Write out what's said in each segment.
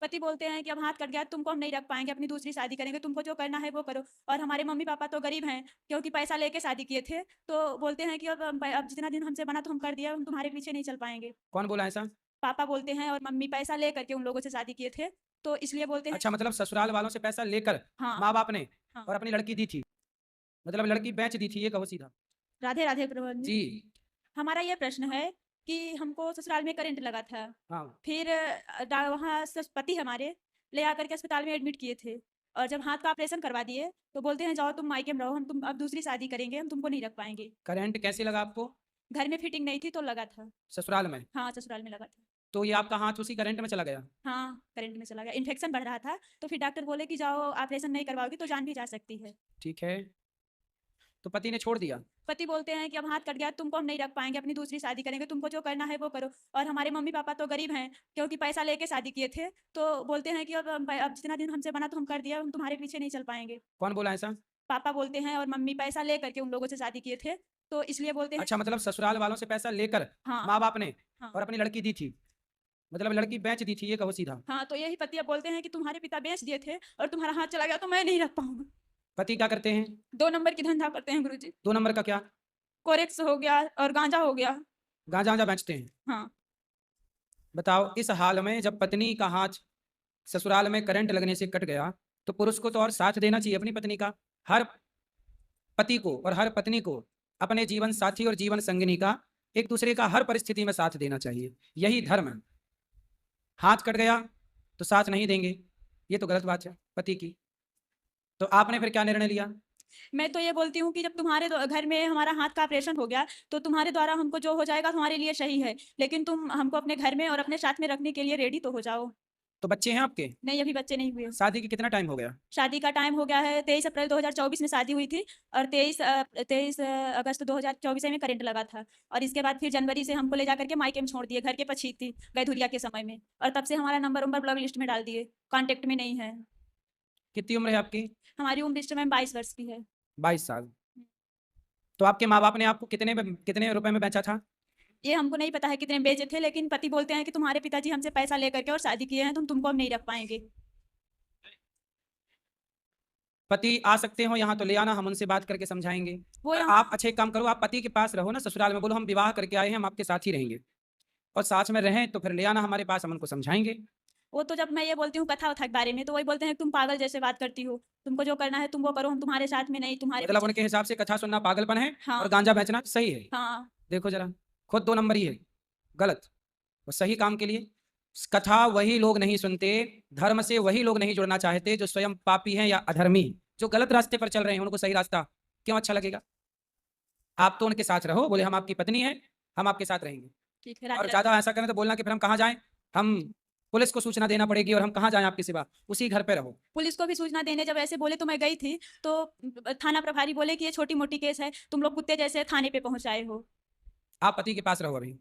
पति बोलते हैं कि अब हाथ कट गया, तुमको हम नहीं रख पाएँगे, अपनी दूसरी शादी करेंगे, तुमको जो करना है वो करो। और हमारे मम्मी-पापा तो गरीब हैं, क्योंकि पैसा लेके शादी किए थे, तो बोलते हैं कि अब जितना दिन हमसे बना तो हम कर दिए, हम तुम्हारे पीछे नहीं चल पाएँगे। कौन बोला ऐसा? पापा बोलते हैं और मम्मी पैसा लेकर के उन लोगों से शादी किए थे, तो इसलिए बोलते हैं। अच्छा, मतलब ससुराल वालों से पैसा लेकर हाँ, माँ-बाप ने हाँ। और अपनी लड़की दी थी। मतलब लड़की बेच दी थी, ये कहो सीधा। राधे, राधे प्रभु जी। जी। हमारा ये प्रश्न है कि हमको ससुराल में करंट लगा था। हाँ। फिर वहाँ पति हमारे ले आकर के अस्पताल में एडमिट किए थे, और जब हाथ का ऑपरेशन करवा दिए तो बोलते हैं जाओ तुम मायके में रहो, हम तुम अब दूसरी शादी करेंगे, हम तुमको नहीं रख पाएँगे। करंट कैसे लगा आपको? घर में फिटिंग नहीं थी तो लगा था। ससुराल में? हाँ, ससुराल में लगा था। तो ये आपका हाथ उसी करंट में चला गया? हाँ, करंट में चला गया। इन्फेक्शन बढ़ रहा था, तो फिर डॉक्टर बोले कि जाओ ऑपरेशन नहीं करवाओगी तो जान भी जा सकती है। ठीक है। तो पति ने छोड़ दिया? पति बोलते हैं कि अब हाथ कट गया, तुमको हम नहीं रख पाएँगे, अपनी दूसरी शादी करेंगे, तुमको जो करना है वो करो। और हमारे मम्मी-पापा तो गरीब हैं, क्योंकि पैसा लेके शादी किए थे, तो बोलते हैं कि अब जितना दिन हमसे बना तो हम कर दिए, हम तुम्हारे पीछे नहीं चल पाएँगे। कौन बोला ऐसा? पापा बोलते हैं और मम्मी पैसा लेकर के उन लोगों से शादी किए थे, तो इसलिए बोलते हैं। अच्छा, मतलब ससुराल वालों से पैसा लेकर हाँ, माँ-बाप ने हाँ, और अपनी लड़की दी थी। मतलब लड़की बेच दी थी, ये कहो सीधा। हाँ, तो यही पति अब बोलते हैं कि तुम्हारे पिता बेच दिए थे और तुम्हारा हाथ चला गया तो मैं नहीं रख पाऊँगा। पति क्या करते हैं? 2 नंबर की धंधा करते हैं गुरुजी। 2 नंबर का क्या? कोरेक्स हो गया और गांजा हो गया। गांजा-वांजा बेचते हैं। हाँ, बताओ, इस हाल में जब पत्नी का हाथ ससुराल में करंट लगने से कट गया, तो पुरुष को तो और साथ देना चाहिए अपनी पत्नी का। हर पति को और हर पत्नी को अपने जीवन साथी और जीवन संगिनी का एक दूसरे का हर परिस्थिति में साथ देना चाहिए। यही धर्म है। हाथ कट गया तो साथ नहीं देंगे, ये तो गलत बात है पति की। तो आपने फिर क्या निर्णय लिया? मैं तो ये बोलती हूँ कि जब तुम्हारे घर में हमारा हाथ का ऑपरेशन हो गया, तो तुम्हारे द्वारा हमको जो हो जाएगा तुम्हारे लिए सही है। लेकिन तुम हमको अपने घर में और अपने साथ में रखने के लिए रेडी तो हो जाओ। तो बच्चे हैं आपके? नहीं, अभी बच्चे नहीं हुए। शादी के कितना टाइम हो गया? शादी का टाइम हो गया है, 23 अप्रैल 2024 में शादी हुई थी, और 23 अगस्त 2024 में करंट लगा था। और इसके बाद फिर जनवरी से हमको ले जाकर के मायके में छोड़ दिए, घर के पछी थी गैधुरिया के समय में, और तब से हमारा नंबर ब्लॉक लिस्ट में डाल दिए, कॉन्टेक्ट में नहीं है। कितनी उम्र है आपकी? हमारी उम्र इस समय 22 वर्ष की है। 22 साल। तो आपके माँ-बाप ने आपको कितने रुपए में बेचा था? ये हमको नहीं पता है कितने बेचे थे, लेकिन पति बोलते हैं कि तुम्हारे पिताजी हमसे पैसा लेकर के और शादी किए हैं, तुमको हम नहीं रख पाएँगे। पति आ सकते हो यहाँ तो ले आना, हम उनसे बात करके समझाएँगे। वो और यहाँ आप अच्छा एक काम करो, आप पति के पास रहो ना ससुराल में, बोलो हम विवाह करके आए हैं, हम आपके साथ ही रहेंगे। और साथ में रहें तो फिर ले आना हमारे पास, हम उनको समझाएँगे। वो तो जब मैं ये बोलती हूँ कथा-वथा के बारे में, तो वही बोलते हैं तुम पागल जैसे बात करती हो, तुमको जो करना है तुम वो करो, हम तुम्हारे साथ में नहीं, तुम्हारे मतलब पीछे। उनके हिसाब से कथा सुनना पागलपन है हाँ, और गांजा बेचना सही है। हाँ, देखो जरा, खुद 2 नंबर ही है, गलत। और सही काम के लिए कथा वही लोग नहीं सुनते, धर्म से वही लोग नहीं जुड़ना चाहते जो स्वयं पापी हैं या अधर्मी, जो गलत रास्ते पर चल रहे हैं, उनको सही रास्ता क्यों अच्छा लगेगा? आप तो उनके साथ रहो, बोले हम आपकी पत्नी हैं, हम आपके साथ रहेंगे। ठीक है, और राधे-राधे। ज़्यादा ऐसा करें तो बोलना कि फिर हम कहाँ जाएँ? हम पुलिस को सूचना देना पड़ेगी और हम कहाँ जाएँ आपके सिवा? उसी घर पे रहो। पुलिस को भी सूचना देने जब ऐसे बोले तो मैं गई थी, तो थाना प्रभारी बोले कि ये छोटी-मोटी केस है, तुम लोग कुत्ते जैसे थाने पे पहुँचाए हो। आप पति के पास रहो अभी।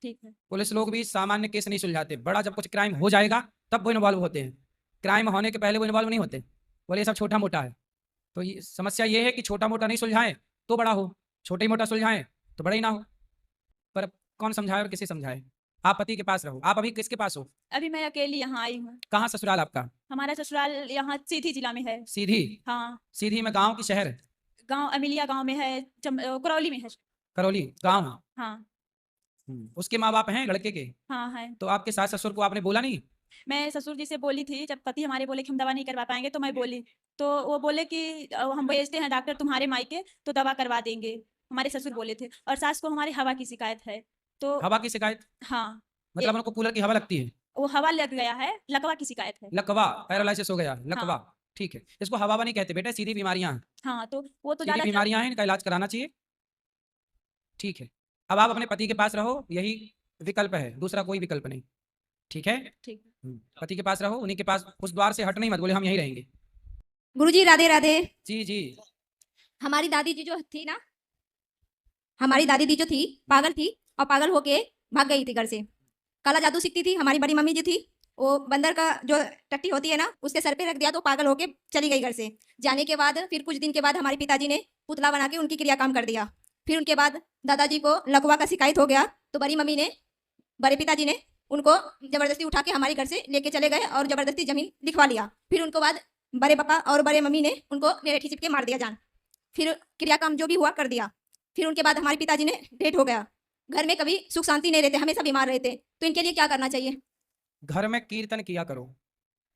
ठीक है। पुलिस लोग भी सामान्य केस नहीं सुलझाते, बड़ा जब कुछ क्राइम हो जाएगा तब वो इन्वॉल्व होते हैं। क्राइम होने के पहले वो इन्वॉल्व नहीं होते, बोले ये सब छोटा-मोटा है। तो ये समस्या ये है कि छोटा-मोटा नहीं सुलझाएँ तो बड़ा हो, छोटा-मोटा सुलझाएँ तो बड़ा ही ना हो। पर कौन समझाए और किसे समझाए? आप पति के पास रहो। आप अभी किसके पास हो? अभी मैं अकेली यहाँ आई हूँ। कहाँ ससुराल आपका? हमारा ससुराल यहाँ सीधी जिला में है। सीधी? हाँ, सीधी में गाँव कि शहर? गाँव अमिलिया गाँव में है, करौली में है। करौली गाँव? हाँ, उसके माँ-बाप हैं लड़के के? हाँ, है। तो आपके सास-ससुर को आपने बोला नहीं? मैं ससुर जी से बोली थी, जब पति हमारे बोले कि हम दवा नहीं करवा पाएँगे, तो मैं बोली। तो वो बोले कि हम भेजते हैं डॉक्टर तुम्हारे मायके, तो दवा करवा देंगे। हमारे ससुर बोले थे, और सास को हमारी हवा की शिकायत है। तो हवा की शिकायत? हाँ, मतलब उनको कूलर की हवा लगती है? वो हवा लग गया है, लकवा की शिकायत है। लकवा, पैरालिसिस हो गया, लकवा। हाँ, ठीक है। इसको हवा-ववा नहीं कहते बेटा, सीधी बीमारियाँ हैं। हाँ, तो वो तो सीधी ज़्यादा बीमारियाँ हैं, इनका इलाज कराना चाहिए। ठीक है। अब आप अपने पति के पास रहो, यही विकल्प है, दूसरा कोई विकल्प नहीं। ठीक है? ठीक। पति के पास रहो, उन्हीं के पास, उस द्वार से हटना ही मत, बोले हम यहीं रहेंगे। गुरुजी राधे राधे। जी, जी। हमारी दादी जी जो थी ना, हमारी दादी जी जो थी पागल थी, और पागल होके भाग गई थी घर से। काला जादू सीखती थी। हमारी बड़ी मम्मी जी थी, वो बंदर का जो टट्टी होती है ना, उसके सर पे रख दिया तो पागल होके चली गई घर से। जाने के बाद फिर कुछ दिन के बाद हमारे पिताजी ने पुतला बना के उनकी क्रियाकाम कर दिया। फिर उनके बाद दादाजी को लकवा का शिकायत हो गया, तो बड़ी मम्मी ने, बड़े पिताजी ने उनको जबरदस्ती उठा के हमारे घर से लेके चले गए और जबरदस्ती जमीन लिखवा लिया। फिर उनको बाद बड़े पापा और बड़े मम्मी ने उनको लेठी चिपके मार दिया जान। फिर क्रियाक्रम जो भी हुआ कर दिया। फिर उनके बाद हमारे पिताजी ने डेथ हो गया। घर में कभी सुख शांति नहीं रहते, हमेशा बीमार रहते। तो इनके लिए क्या करना चाहिए? घर में कीर्तन किया करो।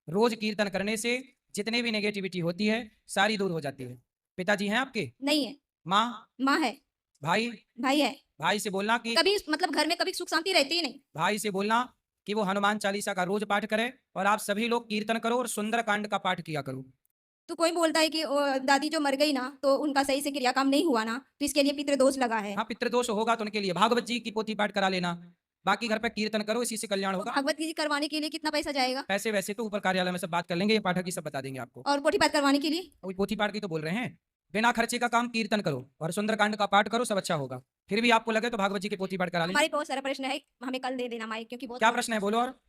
रोज कीर्तन करने से जितने भी नेगेटिविटी होती है सारी दूर हो जाती है। पिताजी हैं आपके? नहीं है। माँ? माँ है। भाई? भाई है। भाई से बोलना कि कभी मतलब घर में कभी सुख शांति रहती ही नहीं। भाई से बोलना कि वो हनुमान चालीसा का रोज पाठ करे और आप सभी लोग कीर्तन करो और सुंदर कांड का पाठ किया करो। तो कोई बोलता है कि दादी जो मर गई ना तो उनका सही से क्रियाकाम नहीं हुआ ना, तो इसके लिए पितृदोष लगा है। हाँ, पितृदोष होगा तो उनके लिए भागवत जी की पोथी पाठ करा लेना। बाकी घर पे कीर्तन करो, इसी से कल्याण होगा। भागवत जी करवाने के लिए कितना पैसा जाएगा? पैसे वैसे तो ऊपर कार्यालय में सब बात कर लेंगे, ये पाठक ही सब बता देंगे आपको। और पोथी पाठ करवाने के लिए? वही पोथी पाठ की तो बोल रहे हैं। बिना खर्चे का काम कीर्तन करो और सुंदरकांड का पाठ करो, सब अच्छा होगा। फिर भी आपको लगे तो भागवत जी की पोथी पाठ करा लें। हमारे बहुत सारा प्रश्न है, हमें कल दे देना माइक, क्योंकि बहुत क्या प्रश्न है, बोलो। और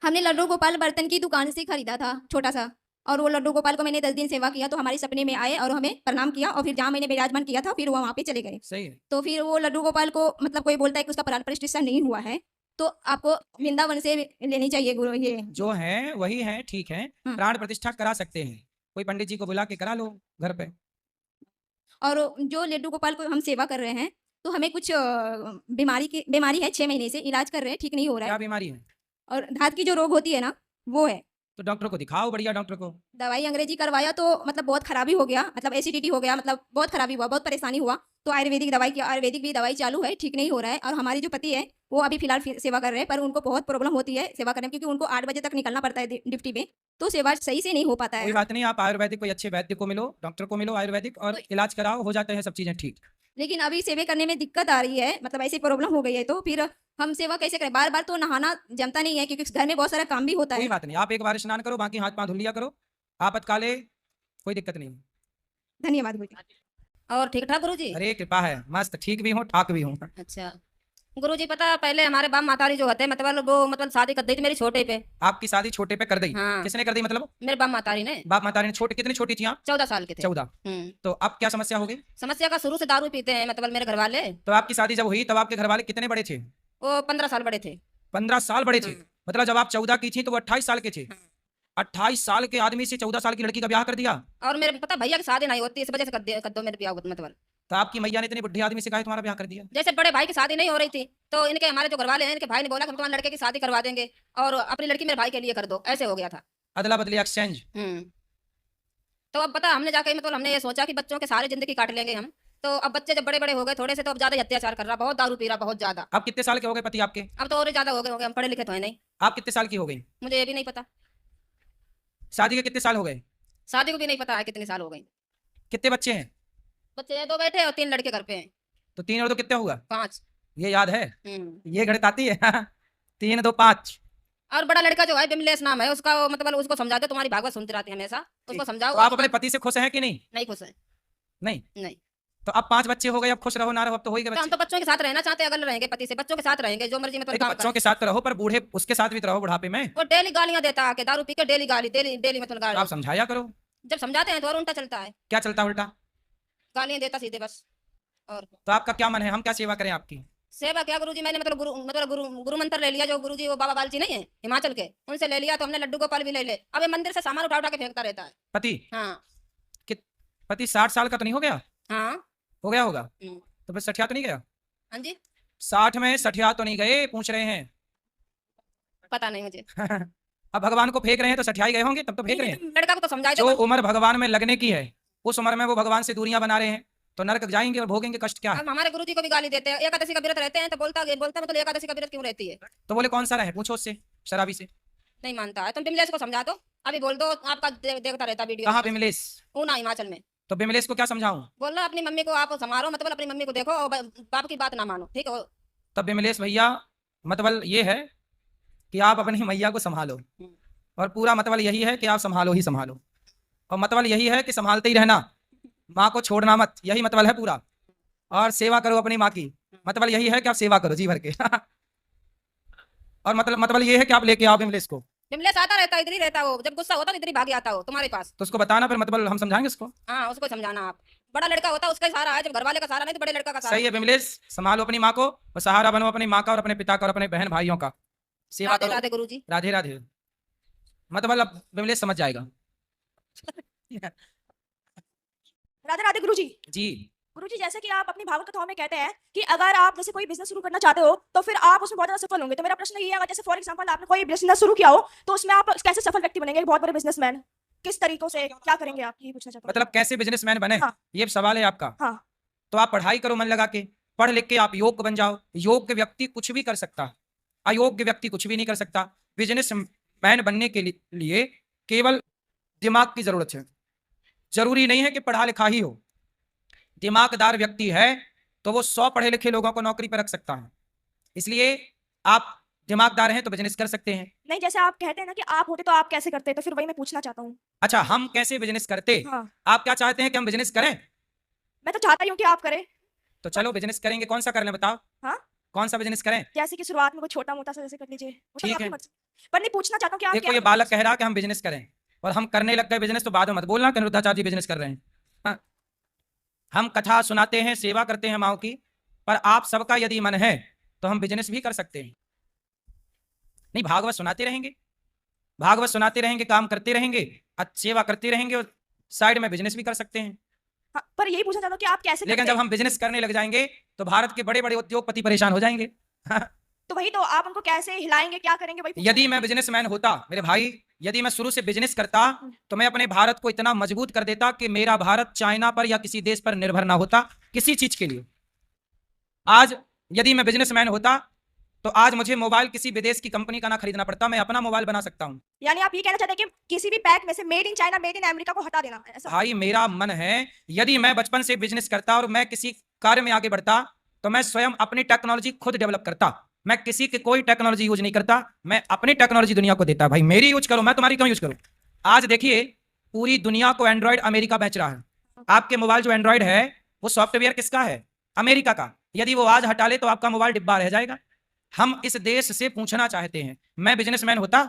हमने लड्डू गोपाल बर्तन की दुकान से खरीदा था छोटा सा, और वो लड्डू गोपाल को मैंने 10 दिन सेवा किया तो हमारे सपने में आए और हमें प्रणाम किया, और फिर जहाँ मैंने विराजमान किया था फिर वो वहाँ पे चले गए। सही है। तो फिर वो लड्डू गोपाल को मतलब कोई बोलता है कि उसका प्राण प्रतिष्ठा नहीं हुआ है, तो आपको वृंदावन से लेनी चाहिए गुरु ये। जो है वही है, ठीक है। हाँ। प्राण प्रतिष्ठा करा सकते हैं, कोई पंडित जी को बुला के करा लो घर पे। और जो लड्डू गोपाल को हम सेवा कर रहे हैं तो हमें कुछ बीमारी है, 6 महीने से इलाज कर रहे हैं, ठीक नहीं हो रहा क्या है। बीमारी है? और धात की जो रोग होती है ना वो है। तो डॉक्टर को दिखाओ, बढ़िया डॉक्टर को। दवाई अंग्रेजी करवाया तो मतलब बहुत खराबी हो गया, मतलब एसिडिटी हो गया, मतलब बहुत खराबी हुआ, बहुत परेशानी हुआ। तो आयुर्वेदिक दवाई की, आयुर्वेदिक भी दवाई चालू है, ठीक नहीं हो रहा है। और हमारे जो पति है वो अभी फिलहाल सेवा कर रहे हैं, पर उनको बहुत प्रॉब्लम होती है सेवा करने में, क्योंकि उनको 8 बजे तक निकलना पड़ता है ड्यूटी में, तो सेवा सही से नहीं हो पाता कोई है। बात नहीं, आप आयुर्वेदिक कोई अच्छे वैद्य को मिलो, डॉक्टर को मिलो आयुर्वेदिक, और इलाज कराओ, हो जाते हैं सब चीजें ठीक। लेकिन अभी सेवा करने में दिक्कत आ रही है, मतलब ऐसी प्रॉब्लम हो गई है, तो फिर हम सेवा कैसे करें? बार बार तो नहाना जमता नहीं है, क्योंकि घर में बहुत सारा काम भी होता कोई है। बात नहीं, आप एक बार स्नान करो, बाकी हाथ पांव धुल लिया करो, आपातकाले कोई दिक्कत नहीं। धन्यवाद गुरुजी। और ठीक ठाक गुरुजी? अरे कृपा है, मस्त ठीक भी हूँ ठाक भी हूँ। अच्छा गुरुजी, पता पहले हमारे बाप मातारी जो होते हैं मतलब वो मतलब शादी कर दी थी मेरी छोटे पे। आपकी शादी छोटे पे कर दी? हाँ। किसने कर दी? मतलब मेरे बाप मातारी ने। बाप माता ने। छोटे कितनी छोटी थी आप? 14 साल के थे। 14। तो अब क्या समस्या हो गई? समस्या का शुरू से दारू पीते हैं मतलब मेरे घर वाले। तो आपकी शादी जब हुई तब आपके घर वाले कितने बड़े थे? वो 15 साल बड़े थे। 15 साल बड़े थे? हाँ। मतलब जब आप 14 की थी तो वो 28 साल के थे। 28 साल के आदमी से 14 साल की लड़की का ब्याह कर दिया। और मेरे पता भैया की शादी नहीं होती, इस वजह से कर दो मेरे ब्याह मतलब। तो आपकी मैया ने इतने बुढ़े आदमी से कहा तुम्हारा ब्याह कर दिया? जैसे बड़े भाई की शादी नहीं हो रही थी तो इनके हमारे जो घर वाले हैं इनके भाई ने बोला कि हम तुम्हारे लड़के की शादी करवा देंगे और अपनी लड़की मेरे भाई के लिए कर दो, ऐसे हो गया था। अदला बदली एक्सचेंज। तो अब पता हमने जाके मतलब हमने ये सोचा कि बच्चों के सारे जिंदगी काट लेंगे हम। तो अब बच्चे जब बड़े बड़े हो गए थोड़े से तो अब ज्यादा ही अत्याचार कर रहा, बहुत दारू पी रहा, बहुत ज्यादा। आप कितने साल के हो गए पति आपके? अब तो और ही ज्यादा हो गए हम पढ़े लिखे तो है नहीं। आप कितने साल की हो गई? मुझे ये भी नहीं पता, शादी के कितने साल हो गए? शादी को भी नहीं पता है कितने साल हो गए। कितने बच्चे हैं? बच्चे हैं 2 बैठे और 3 लड़के घर पे हैं। तो 3 और 2 कितने हुआ? 5। ये याद है? ये गणित आती है? 3 2 5। और बड़ा लड़का जो है बिमलेश नाम है उसका, वो मतलब उसको समझा दो, तुम्हारी भागवत सुनती रहती है हमेशा, उसको समझाओ। तो आप अपने पति से खुश हैं कि नहीं? नहीं खुश है। नहीं। नहीं। तो अब 5 बच्चे हो गए, अब खुश रहो ना रहो, अब तो हो ही गए तो हम बच्चे। तो बच्चों के साथ रहना चाहते हैं, अगर रहेंगे पति से बच्चों के साथ रहेंगे, जो मर्जी में तो नहीं, तो काम बच्चों करें। के साथ तो रहो, पर बूढ़े उसके साथ भी तो रहो बुढ़ापे में। वो डेली गालियां देता है, आके दारू पी के डेली गाली, डेली मतलब तो आप गाली। समझाया करो। जब समझाते हैं तो और उल्टा चलता है, क्या चलता उल्टा? गालियां देता सीधे बस। और तो आपका क्या मन है, हम क्या सेवा करें आपकी? सेवा क्या गुरुजी, मैंने मतलब गुरु मंत्र ले लिया, जो गुरुजी वो बाबा बालजी नहीं है हिमाचल के, उनसे ले लिया। तो हमने लड्डू गोपाल भी ले ले। अब ये मंदिर से सामान उठा उठा के फेंकता रहता है। पति? हाँ। पति 60 साल का तो नहीं हो गया? हाँ। हो गया होगा। हम्म। तो फिर सठिया तो नहीं गया? हाँ जी, 60 में सठिया तो नहीं गए, पूछ रहे हैं। पता नहीं मुझे। अब भगवान को फेंक रहे हैं तो सठियाई गए होंगे, तब तो फेंक रहे हैं। लड़का को तो समझाए जो दो। उम्र भगवान में लगने की है उस उम्र में वो भगवान से दूरियां बना रहे हैं, तो नरक जाएंगे और भोगेंगे कष्ट। क्या है? अब हमारे गुरुजी को भी गाली देते हैं, एकादशी का व्रत रहते हैं तो बोलता मतलब एकादशी का व्रत क्यों रहती है? तो बोले कौन सा रहे, पूछो उससे, शराबी से। नहीं मानता है, तुम बिमलेश को समझा दो, अभी बोल दो, आपका देखता रहता वीडियो। कहाँ बिमलेश? ऊना हिमाचल में। तो बिमलेश को क्या समझाऊं? बोल रहा अपनी मम्मी को आप संभालो, मतलब अपनी मम्मी को देखो और बाप की बात ना मानो, ठीक है? तब बिमलेश भैया मतलब ये है कि आप अपनी मैया को संभालो, और पूरा मतलब यही है कि आप संभालो ही संभालो, और मतलब यही है कि संभालते ही रहना, माँ को छोड़ना मत, यही मतलब है पूरा। और सेवा करो अपनी माँ की, मतलब यही है कि आप सेवा करो जी भर के। और मतलब ये है कि आप लेके आओ बिमलेश को। बिमलेश आता रहता है, इधर ही रहता हो, जब गुस्सा होता है इधर ही भागे आता हो तुम्हारे पास। तो उसको बताना, फिर मतलब हम समझाएंगे उसको। हाँ, उसको समझाना आप। बड़ा लड़का होता है उसका ही सहारा है, जब घर वाले का सहारा नहीं तो बड़े लड़का का सहारा। सही है बिमलेश, संभालो अपनी माँ को और सहारा बनो अपनी माँ का और अपने पिता का और अपने बहन भाइयों का। सेवा राधे करो। राधे गुरुजी। राधे राधे मतलब अब विमलेश समझ जाएगा। राधे राधे गुरुजी। जी गुरुजी, जैसे कि आप अपनी भागवत कथाओं में कहते हैं कि अगर आप जैसे कोई बिजनेस शुरू करना चाहते हो तो फिर आप उसमें बहुत ज्यादा सफल होंगे। तो मेरा प्रश्न ये है, अगर जैसे फॉर एग्जांपल आपने कोई बिजनेस शुरू किया हो तो उसमें आप कैसे सफल व्यक्ति बनेंगे, एक बहुत बड़े बिजनेसमैन? किस तरीकों से क्या करेंगे आप, ये पूछना चाहता हूँ। मतलब कैसे बिजनेसमैन बने, हाँ। ये सवाल है आपका। हाँ। तो आप पढ़ाई करो मन लगा के, पढ़ लिख के आप योग्य बन जाओ। योग्य व्यक्ति कुछ भी कर सकता है, अयोग्य व्यक्ति कुछ भी नहीं कर सकता। बिजनेसमैन बनने के लिए केवल दिमाग की जरूरत है, जरूरी नहीं है कि पढ़ा लिखा ही हो। दिमागदार व्यक्ति है तो वो 100 पढ़े लिखे लोगों को नौकरी पर रख सकता है। इसलिए आप दिमागदार हैं तो बिजनेस कर सकते हैं। नहीं, जैसे आप कहते हैं ना कि आप होते तो आप कैसे करते, तो फिर वही मैं पूछना चाहता हूँ। अच्छा, हम कैसे बिजनेस करते? हाँ। आप क्या चाहते हैं कि हम बिजनेस करें? मैं तो चाहता ही हूँ कि आप करें। तो चलो बिजनेस करेंगे। कौन सा कर लें बताओ? हाँ? कौन सा बिजनेस करें? जैसे कि शुरुआत में कोई छोटा मोटा सा जैसे कर लीजिए, वो सब ठीक आपकी है। मर्जी। पर नहीं, पूछना चाहता हूँ कि आप देखो क्या ये बालक कह रहा है कि हम बिजनेस करें और हम करने लग गए बिजनेस, तो बाद में मत बोलना कि अनिरुद्धाचार्य जी बिजनेस कर रहे हैं। हाँ। हम कथा सुनाते हैं, सेवा करते हैं माओ की, पर आप सबका यदि मन है तो हम बिजनेस भी कर सकते हैं। नहीं, भागवत सुनाते रहेंगे, भागवत सुनाते रहेंगे, काम करते रहेंगे, सेवा करते रहेंगे और साइड में बिजनेस भी कर सकते हैं। हाँ, पर यही पूछना चाहता हूँ कि आप कैसे लेकिन करते जब हम बिजनेस करने लग जाएंगे तो भारत के बड़े बड़े उद्योगपति परेशान हो जाएंगे। तो वही तो, आप उनको कैसे हिलाएंगे, क्या करेंगे, वही पूछना यदि मैं बिजनेसमैन होता मेरे भाई, यदि मैं शुरू से बिजनेस करता तो मैं अपने भारत को इतना मजबूत कर देता कि मेरा भारत चाइना पर या किसी देश पर निर्भर ना होता किसी चीज के लिए। आज यदि मैं बिजनेसमैन होता तो आज मुझे मोबाइल किसी विदेश की कंपनी का ना खरीदना पड़ता, मैं अपना मोबाइल बना सकता हूं। यानी आप ये कहना चाहते हैं कि किसी भी पैक में से made in China, made in America को हटा देना, ऐसा? भाई मेरा मन है, यदि मैं बचपन से बिजनेस करता और मैं किसी कार्य में आगे बढ़ता तो मैं स्वयं अपनी टेक्नोलॉजी खुद डेवलप करता। मैं किसी की कोई टेक्नोलॉजी यूज नहीं करता, मैं अपनी टेक्नोलॉजी दुनिया को देता। भाई मेरी यूज करो, मैं तुम्हारी क्यों यूज करूं? आज देखिए पूरी दुनिया को एंड्रॉइड अमेरिका बेच रहा है। आपके मोबाइल जो एंड्रॉइड है वो सॉफ्टवेयर किसका है? अमेरिका का। यदि वो आज हटा ले तो आपका मोबाइल डिब्बा रह जाएगा। हम इस देश से पूछना चाहते हैं, मैं बिजनेसमैन होता,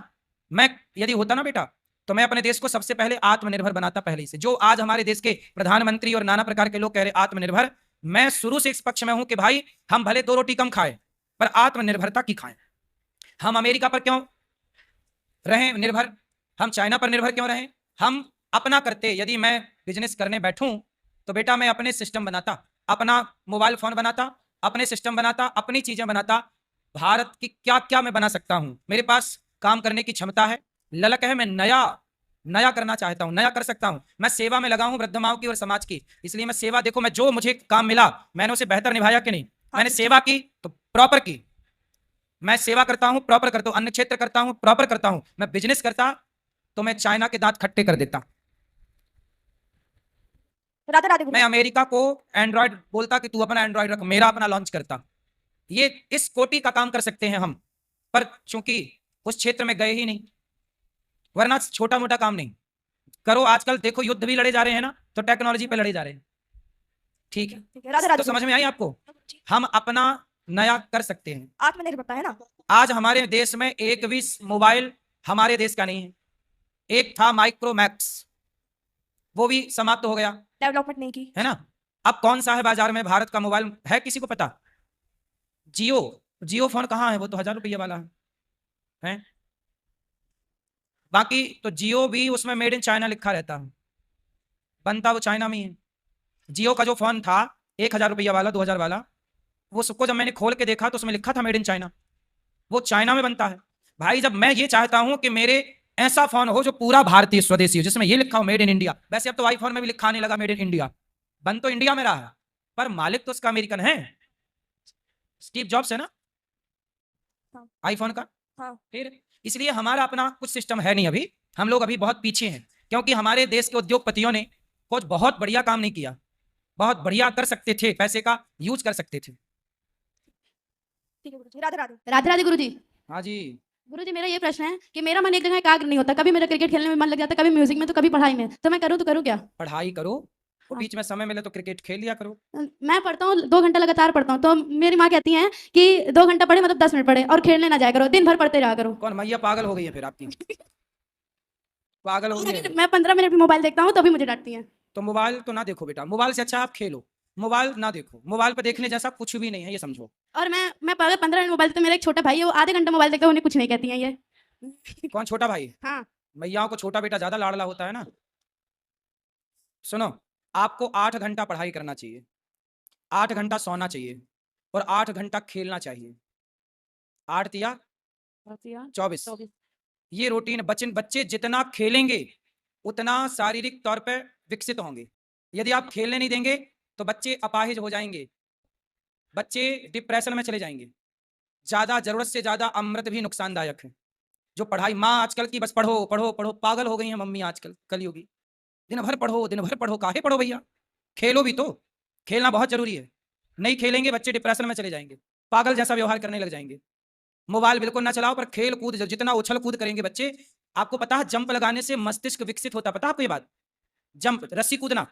मैं यदि होता ना बेटा, तो मैं अपने देश को सबसे पहले आत्मनिर्भर बनाता पहले से। जो आज हमारे देश के प्रधानमंत्री और नाना प्रकार के लोग कह रहे आत्मनिर्भर, मैं शुरू से इस पक्ष में हूं कि भाई हम भले 2 रोटी कम खाएं पर आत्मनिर्भरता की खाएं। हम अमेरिका पर क्यों रहें निर्भर, हम चाइना पर निर्भर क्यों रहें? हम अपना करते। यदि मैं बिजनेस करने बैठूं तो बेटा मैं अपने सिस्टम बनाता, अपना मोबाइल फोन बनाता, अपने सिस्टम बनाता, अपनी चीजें बनाता। भारत की क्या क्या मैं बना सकता हूं, मेरे पास काम करने की क्षमता है, ललक है, मैं नया करना चाहता हूं, नया कर सकता हूं। मैं सेवा में लगा हूं वृद्ध माओं की और समाज की, इसलिए मैं सेवा, देखो मैं जो मुझे काम मिला मैंने उसे बेहतर निभाया कि नहीं? मैंने सेवा की तो प्रॉपर की। मैं सेवा करता हूं, प्रॉपर करता हूं, अन्य क्षेत्र करता हूं, प्रॉपर करता हूं। मैं बिजनेस करता तो मैं चाइना के दांत खट्टे कर देता। राधे राधे गुरु। मैं अमेरिका को एंड्रॉइड बोलता कि तू अपना एंड्रॉइड रख, मेरा अपना लॉन्च करता। ये इस कोटि का काम कर सकते हैं हम, पर चूंकि उस क्षेत्र में गए ही नहीं, वरना छोटा मोटा काम नहीं करो। आजकल देखो युद्ध भी लड़े जा रहे हैं ना, तो टेक्नोलॉजी पे लड़े जा रहे हैं। ठीक है, ठीक है, राधे राधे तो समझ में आई आपको? हम अपना नया कर सकते हैं। आत्मनिर्भरता है ना। आज हमारे देश में एक भी मोबाइल हमारे देश का नहीं है। एक था माइक्रोमैक्स, वो भी समाप्त हो गया, डेवलपमेंट नहीं की है ना। अब कौन सा है बाजार में भारत का मोबाइल, है किसी को पता? जियो फोन कहाँ है? वो तो 1000 रुपये वाला है। बाकी तो जियो भी उसमें मेड इन चाइना लिखा रहता है, बनता वो चाइना में है। जियो का जो फोन था 1000 रुपया वाला, 2000 वाला, वो सबको जब मैंने खोल के देखा तो उसमें लिखा था मेड इन चाइना, वो चाइना में बनता है। भाई जब मैं ये चाहता हूं कि मेरे ऐसा फोन हो जो पूरा भारतीय स्वदेशी हो, जिसमें ये लिखा हो मेड इन इंडिया। वैसे अब तो आईफोन में भी लिखा आने लगा मेड इन इंडिया, बन तो इंडिया में रहा है पर मालिक तो उसका अमेरिकन है, स्टीव जॉब्स है ना आईफोन का। हाँ। फिर इसलिए हमारा अपना कुछ सिस्टम है नहीं अभी, हम लोग अभी बहुत पीछे हैं, क्योंकि हमारे देश के उद्योगपतियों ने कुछ बहुत बढ़िया काम नहीं किया। बहुत बढ़िया कर सकते थे, पैसे का यूज कर सकते थे। ठीक है गुरुजी, राधे राधे। राधे राधे गुरुजी। हाँ जी। गुरुजी मेरा ये प्रश्न है कि मेरा मन एक जगह एकाग्र नहीं होता, कभी मेरा क्रिकेट खेलने में मन लग जाता है, कभी म्यूजिक में, तो कभी पढ़ाई में, तो मैं करूँ तो करूँ क्या? पढ़ाई करो, वो हाँ। बीच में समय मिले तो क्रिकेट खेल लिया करो। मैं पढ़ता हूँ 2 घंटा लगातार पढ़ता हूँ, तो मेरी माँ कहती हैं कि 2 घंटा पढ़े मतलब 10 मिनट पढ़े, और खेलने ना जाया करो, दिन भर पढ़ते रहा करो। कौन मैया पागल हो गई है फिर आपकी? पागल हो गई है। मैं 15 मिनट भी मोबाइल देखता हूँ तो भी मुझे डांटती हैं। तो मोबाइल तो ना देखो बेटा, मोबाइल से अच्छा आप खेलो। मोबाइल ना देखो, मोबाइल पर देखने जैसा कुछ भी नहीं है, ये समझो। और मैं अगर 15 मिनट मोबाइल देखता हूं, मेरा एक छोटा भाई है, वो आधे घंटे मोबाइल देखता है, उन्हें कुछ नहीं कहती हैं ये। कौन छोटा भाई? हाँ। मैयाओं को छोटा बेटा ज्यादा लाडला होता है ना। सुनो, आपको 8 घंटा पढ़ाई करना चाहिए, 8 घंटा सोना चाहिए और 8 घंटा खेलना चाहिए। 8 या 24। ये रूटीन बच्चे जितना खेलेंगे उतना शारीरिक तौर पर विकसित होंगे। यदि आप खेलने नहीं देंगे तो बच्चे अपाहिज हो जाएंगे, बच्चे डिप्रेशन में चले जाएंगे। ज्यादा जरूरत से ज्यादा अमृत भी नुकसानदायक है। जो पढ़ाई, माँ आजकल की बस पढ़ो पढ़ो पढ़ो, पागल हो गई हैं मम्मी आजकल कलयुगी। दिन भर पढ़ो, दिन भर पढ़ो, काहे पढ़ो भैया, खेलो भी तो। खेलना बहुत जरूरी है, नहीं खेलेंगे बच्चे डिप्रेशन में चले जाएंगे, पागल जैसा व्यवहार करने लग जाएंगे। मोबाइल बिल्कुल ना चलाओ, पर खेल कूद, जितना उछल कूद करेंगे बच्चे। आपको पता है जंप लगाने से मस्तिष्क विकसित होता है, पता है आपको ये बात? जंप, रस्सी कूदना,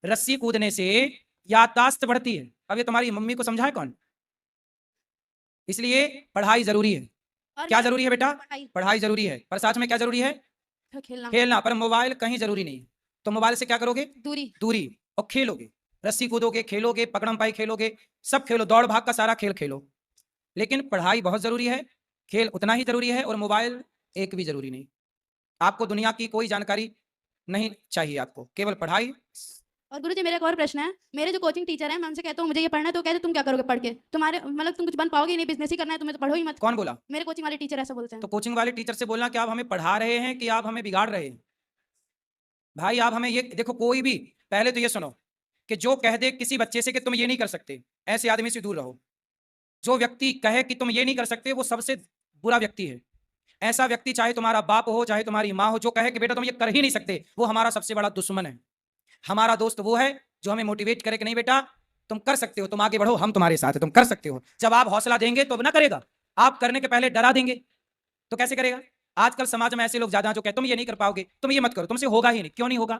रस्सी कूदने से याददाश्त बढ़ती है। अब ये तुम्हारी मम्मी को समझाए कौन? इसलिए पढ़ाई जरूरी है। और क्या मैं- जरूरी है बेटा? पढ़ाई, पढ़ाई जरूरी है, पर साथ में क्या जरूरी है? खेलना, खेलना। पर मोबाइल कहीं जरूरी नहीं। तो मोबाइल से क्या करोगे? दूरी। दूरी। और खेलोगे, रस्सी कूदोगे, खेलोगे, पकड़म पाई खेलोगे, सब खेलो, दौड़ भाग का सारा खेल खेलो। लेकिन पढ़ाई बहुत जरूरी है, खेल उतना ही जरूरी है, और मोबाइल एक भी जरूरी नहीं। आपको दुनिया की कोई जानकारी नहीं चाहिए, आपको केवल पढ़ाई। और गुरुजी मेरा एक और प्रश्न है, मेरे जो कोचिंग टीचर है, मैं उनसे कहता हूँ मुझे ये पढ़ना है, तो कहते तुम क्या करोगे पढ़ के, तुम्हारे मतलब तुम कुछ बन पाओगे नहीं, बिजनेस ही करना है तुम्हें, तो पढ़ो ही मत। कौन बोला? मेरे कोचिंग वाले टीचर ऐसा बोलते हैं। तो कोचिंग वाले टीचर से बोलना कि आप हमें पढ़ा रहे हैं कि आप हमें बिगाड़ रहे हैं। भाई आप हमें ये देखो, कोई भी पहले तो ये सुनो कि जो कह दे किसी बच्चे से कि तुम ये नहीं कर सकते, ऐसे आदमी से दूर रहो। जो व्यक्ति कहे कि तुम ये नहीं कर सकते, वो सबसे बुरा व्यक्ति है। ऐसा व्यक्ति चाहे तुम्हारा बाप हो, चाहे तुम्हारी माँ हो, जो कहे कि बेटा तुम ये कर ही नहीं सकते, वो हमारा सबसे बड़ा दुश्मन है। हमारा दोस्त वो है जो हमें मोटिवेट करे कि नहीं बेटा तुम कर सकते हो, तुम आगे बढ़ो, हम तुम्हारे साथ हैं, तुम कर सकते हो। जब आप हौसला देंगे तो ना करेगा, आप करने के पहले डरा देंगे तो कैसे करेगा? आजकल समाज में ऐसे लोग ज्यादा जो कहते तुम ये नहीं कर पाओगे, तुम ये मत करो, तुमसे होगा ही नहीं। क्यों नहीं होगा?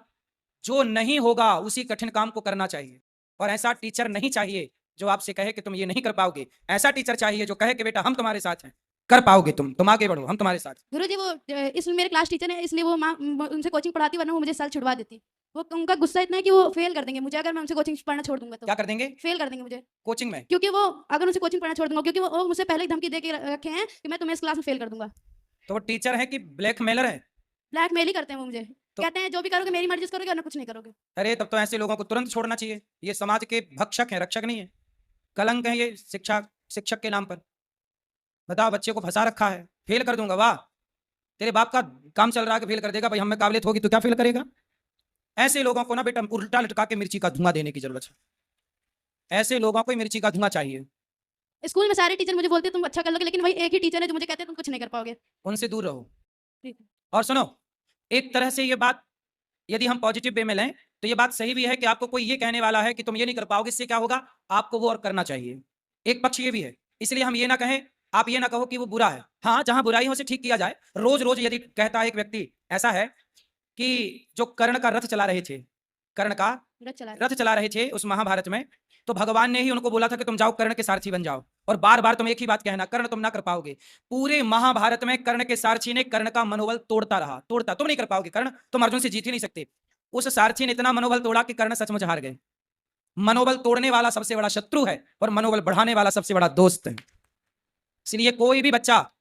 जो नहीं होगा उसी कठिन काम को करना चाहिए। और ऐसा टीचर नहीं चाहिए जो आपसे कहे कि तुम ये नहीं कर पाओगे। ऐसा टीचर चाहिए जो कहे कि बेटा हम तुम्हारे साथ हैं, कर पाओगे, तुम आगे बढ़ो, हम तुम्हारे साथ। गुरुजी वो इसमें मेरे क्लास टीचर है, इसलिए वो उनसे कोचिंग पढ़ाती, वरना वो मुझे साल छुड़वा देती। वो उनका गुस्सा इतना है कि वो फेल कर देंगे मुझे, अगर मैं उनसे कोचिंग पढ़ना छोड़ दूंगा तो। क्या कर देंगे? फेल कर देंगे मुझे कोचिंग में? क्योंकि वो अगर उनसे कोचिंग पढ़ना छोड़ दूंगा, क्योंकि वो मुझसे पहले ही धमकी दे के रखे हैं कि मैं तुम्हें इस क्लास में फेल कर दूंगा। तो वो टीचर है कि ब्लैकमेलर है? ब्लैकमेल ही करते हैं वो मुझे, तो- कहते हैं जो भी करोगे मेरी मर्जी से करोगे, वरना कुछ नहीं करोगे। अरे तब तो ऐसे लोगों को तुरंत छोड़ना चाहिए। ये समाज के भक्षक हैं, रक्षक नहीं है। कलंक है ये शिक्षक के नाम पर। बताओ, बच्चे को फंसा रखा है, फेल कर दूंगा, वाह तेरे बाप का काम चल रहा है कि फेल कर देगा, भाई हमें काबिलियत होगी तो क्या फेल करेगा? ऐसे लोगों को ना बेटा उल्टा लटका के मिर्ची का धुआं देने की जरूरत है। ऐसे लोगों को मिर्ची का धुआं चाहिए। स्कूल में सारे टीचर मुझे बोलते हैं तुम अच्छा कर लोगे, लेकिन वही एक ही टीचर है जो मुझे कहते हैं तुम कुछ नहीं कर पाओगे। उनसे दूर रहो। ठीक है। और सुनो, एक तरह से ये बात यदि हम पॉजिटिव वे में लें तो ये बात सही भी है कि आपको कोई ये कहने वाला है कि तुम ये नहीं कर पाओगे, इससे क्या होगा, आपको वो और करना चाहिए। एक पक्ष ये भी है, इसलिए हम ये ना कहें, आप ये ना कहो कि वो बुरा है। हाँ, जहां बुराई हो उसे ठीक किया जाए। रोज रोज यदि कहता है एक व्यक्ति, ऐसा है कि जो कर्ण का रथ चला रहे थे, कर्ण का रथ चला रहे थे उस महाभारत में, तो भगवान ने ही उनको बोला था कि तुम जाओ कर्ण के सारथी बन जाओ, और बार बार तुम एक ही बात कहना, कर्ण तुम ना कर पाओगे। पूरे महाभारत में कर्ण के सारथी ने कर्ण का मनोबल तोड़ता रहा, तोड़ता, तुम नहीं कर पाओगे कर्ण, तुम अर्जुन से जीत ही नहीं सकते। उस सारथी ने इतना मनोबल तोड़ा कि कर्ण सचमुच हार गए। मनोबल तोड़ने वाला सबसे बड़ा शत्रु है और मनोबल बढ़ाने वाला सबसे बड़ा दोस्त है। इसलिए कोई भी बच्चा,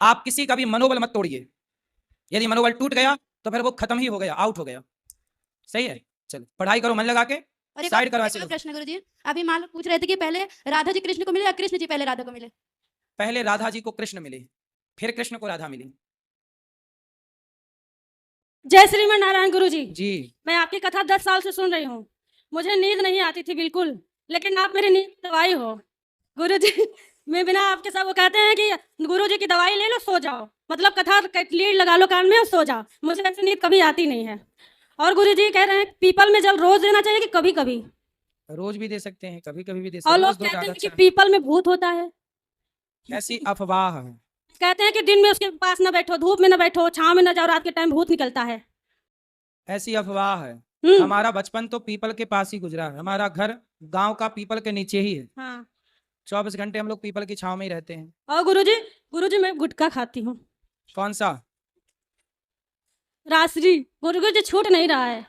आप किसी का भी मनोबल मत तोड़िए। यदि मनोबल टूट गया तो फिर वो खत्म ही हो गया, आउट हो गया। सही है, चलो पढ़ाई करो मन लगा के, और एक साइड करो और ऐसे लोग। प्रश्न गुरुजी, अभी मान लो पूछ रहे थे कि पहले राधा जी कृष्ण को मिले या कृष्ण जी पहले राधा को मिले? पहले राधा जी को कृष्ण मिले, फिर कृष्ण को राधा मिली। जय श्रीमन नारायण गुरु जी। जी मैं आपकी कथा 10 साल से सुन रही हूँ। मुझे नींद नहीं आती थी बिल्कुल, लेकिन आप मेरी नींद की दवाई हो गुरु जी। मैं बिना आपके सब वो कहते हैं कि गुरु जी की दवाई ले लो सो जाओ, मतलब कथा लीड लगा लो कान में और सो जाओ। मुझे ऐसी नींद कभी आती नहीं है। और गुरु जी कह रहे हैं पीपल में जल रोज देना चाहिए कि कभी कभी? रोज भी दे सकते हैं, कभी कभी भी दे सकते और हैं, लोग रोज दो कहते ज्यादा हैं कि अच्छा पीपल में भूत होता है। है। ऐसी अफवाह है। कहते हैं कि दिन में उसके पास न बैठो, धूप में न बैठो, छांव में न जाओ, रात के टाइम भूत निकलता है। ऐसी अफवाह है। हम्म, हमारा बचपन तो पीपल के पास ही गुजरा है। हमारा घर गांव का पीपल के नीचे ही है। हाँ। 24 घंटे हम लोग पीपल की छांव में ही रहते हैं। और गुरु जी मैं गुटखा खाती हूँ, कौन सा? रासरी। गुरु जी छूट नहीं रहा है।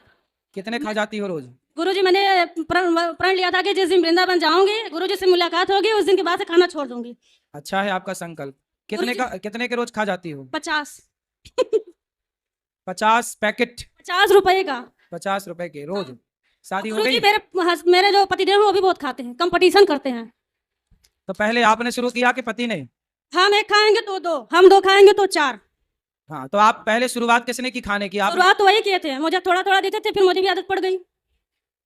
कितने खा जाती हो रोज? गुरुजी मैंने प्रण लिया था कि जिस दिन वृंदावन जाऊंगी गुरुजी से मुलाकात होगी उस दिन के बाद से खाना छोड़ दूंगी। अच्छा है आपका संकल्प। कितने के रोज खा जाती हो? 50 50 पैकेट 50 रुपए का। 50 रुपए के रोज। शादी हो गुरुजी गई? मेरे जो पतिदेव हैं वो भी बहुत खाते हैं, कंपटीशन करते हैं। तो पहले आपने शुरू किया कि पति ने? हम एक खाएंगे तो 2, हम 2 खाएंगे तो 4। हाँ, तो आप पहले शुरुआत किसने की खाने की? आप? शुरुआत तो वही किए थे, मुझे थोड़ा थोड़ा देते थे, फिर मुझे भी आदत पड़ गई।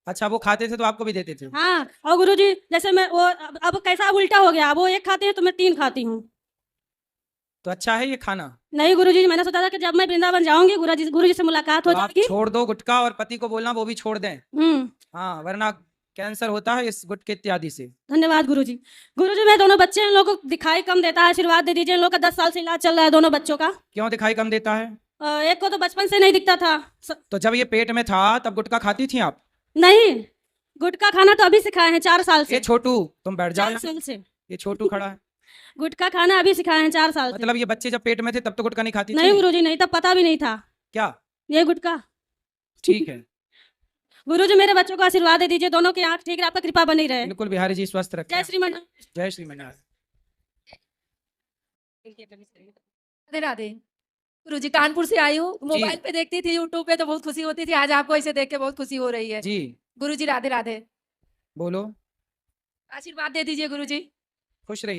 अच्छा, वो खाते थे तो आपको भी देते थे? हाँ, और गुरुजी जैसे मैं वो अब कैसा उल्टा हो गया, वो 1 खाते हैं तो मैं 3 खाती हूँ। तो अच्छा है ये खाना? नहीं गुरुजी, मैंने सोचा था कि जब मैं वृंदावन जाऊंगी गुरुजी से मुलाकात हो तो आप जाएगी। छोड़ दो गुटखा और पति को बोलना वो भी छोड़ दें। हाँ, वरना कैंसर होता है इस गुटखे इत्यादि से। धन्यवाद गुरुजी। गुरुजी मैं दोनों बच्चे हैं, इन लोगों को दिखाई कम देता है, आशीर्वाद दे दीजिए। इन लोग का 10 साल से इलाज चल रहा है दोनों बच्चों का। क्यों दिखाई कम देता है? एक को तो बचपन से नहीं दिखता था। तो जब ये पेट में था तब गुटखा खाती थी आप? नहीं, गुटखा खाना तो अभी सिखाए हैं 4 साल से। ये छोटू तुम बैठ जाओ 4 यहाँ। साल से ये छोटू खड़ा है। गुटखा खाना अभी सिखाए हैं 4 साल से। मतलब ये बच्चे जब पेट में थे तब तो गुटखा नहीं खाती नहीं थी? गुरुजी, नहीं, तब पता भी नहीं था क्या? ये गुटखा। ठीक है, गुरुजी मेरे बच्चों को आशीर्वाद दे दीजिए, दोनों की आंख ठीक रहे, आपका कृपा बनी रहे। बिल्कुल बिहारी जी स्वस्थ रखें। जय श्रीमन। जय श्रीमन्नारायण। राधे राधे। गुरुजी कानपुर से आई हूँ, मोबाइल पे देखती थी, यूट्यूब पे तो बहुत खुशी होती थी, आज आपको इसे देख के बहुत खुशी हो रही है। जी गुरुजी राधे राधे। बोलो। आशीर्वाद दे दीजिए गुरुजी। खुश रहिए।